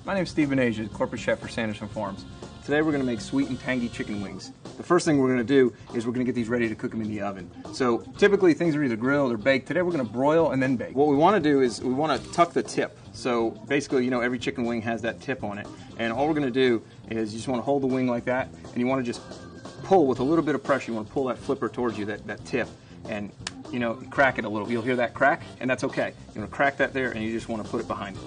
My name is Steve Bonasia, corporate chef for Sanderson Farms. Today we're going to make sweet and tangy chicken wings. The first thing we're going to do is we're going to get these ready to cook them in the oven. So typically things are either grilled or baked. Today we're going to broil and then bake. What we want to do is we want to tuck the tip. So basically, you know, every chicken wing has that tip on it. And all we're going to do is you just want to hold the wing like that, and you want to just pull with a little bit of pressure. You want to pull that flipper towards you, that tip, and you know, crack it a little. You'll hear that crack, and that's okay. You want to crack that there, and you just want to put it behind it.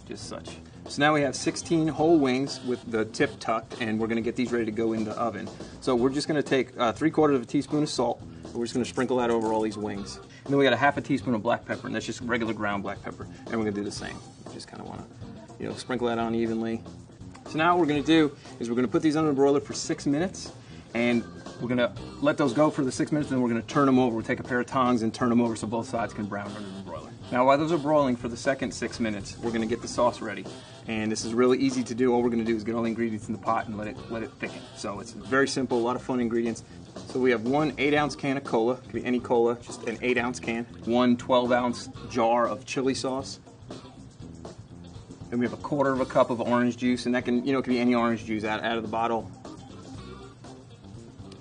Just such. So now we have 16 whole wings with the tip tucked, and we're going to get these ready to go in the oven. So we're just going to take 3/4 of a teaspoon of salt, and we're just going to sprinkle that over all these wings. And then we got a 1/2 teaspoon of black pepper, and that's just regular ground black pepper. And we're going to do the same. Just kind of want to, you know, sprinkle that on evenly. So now what we're going to do is we're going to put these under the broiler for 6 minutes, and we're going to let those go for the 6 minutes, and then we're going to turn them over. We'll take a pair of tongs and turn them over so both sides can brown under the broiler. Now while those are broiling for the second 6 minutes, we're going to get the sauce ready. And this is really easy to do. All we're going to do is get all the ingredients in the pot and let it thicken. So it's very simple, a lot of fun ingredients. So we have one 8-ounce can of cola, it could be any cola, just an 8-ounce can. One 12-ounce jar of chili sauce. And we have a 1/4 cup of orange juice, and that can, you know, it can be any orange juice out of the bottle.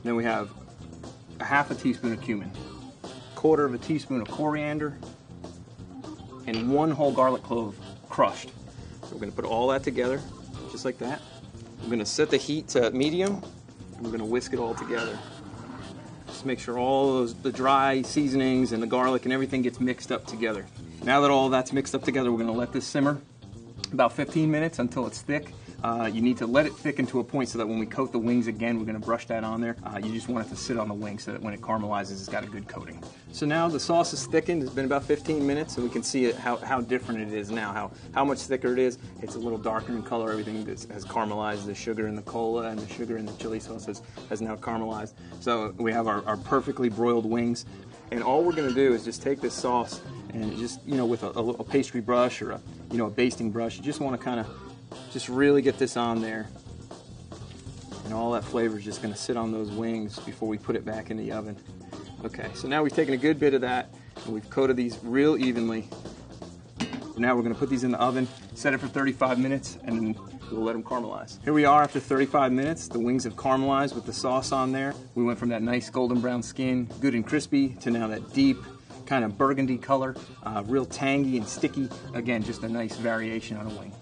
Then we have a 1/2 teaspoon of cumin, 1/4 teaspoon of coriander, and 1 whole garlic clove crushed. So we're going to put all that together, just like that. We're going to set the heat to medium, and we're going to whisk it all together. Just make sure all the dry seasonings and the garlic and everything gets mixed up together. Now that all that's mixed up together, we're going to let this simmer about 15 minutes until it's thick. You need to let it thicken to a point so that when we coat the wings again, we're going to brush that on there. You just want it to sit on the wing so that when it caramelizes, it's got a good coating. So now the sauce is thickened. It's been about 15 minutes, and we can see how different it is now, how much thicker it is. It's a little darker in color. Everything has caramelized. The sugar in the cola and the sugar in the chili sauce has now caramelized. So we have our perfectly broiled wings. And all we're going to do is just take this sauce and just, you know, with a pastry brush or a basting brush, you just want to kind of just really get this on there, and all that flavor is just going to sit on those wings before we put it back in the oven. Okay, so now we've taken a good bit of that and we've coated these real evenly. Now we're going to put these in the oven, set it for 35 minutes, and then we'll let them caramelize. Here we are after 35 minutes. The wings have caramelized with the sauce on there. We went from that nice golden brown skin, good and crispy, to now that deep kind of burgundy color, real tangy and sticky. Again, just a nice variation on a wing.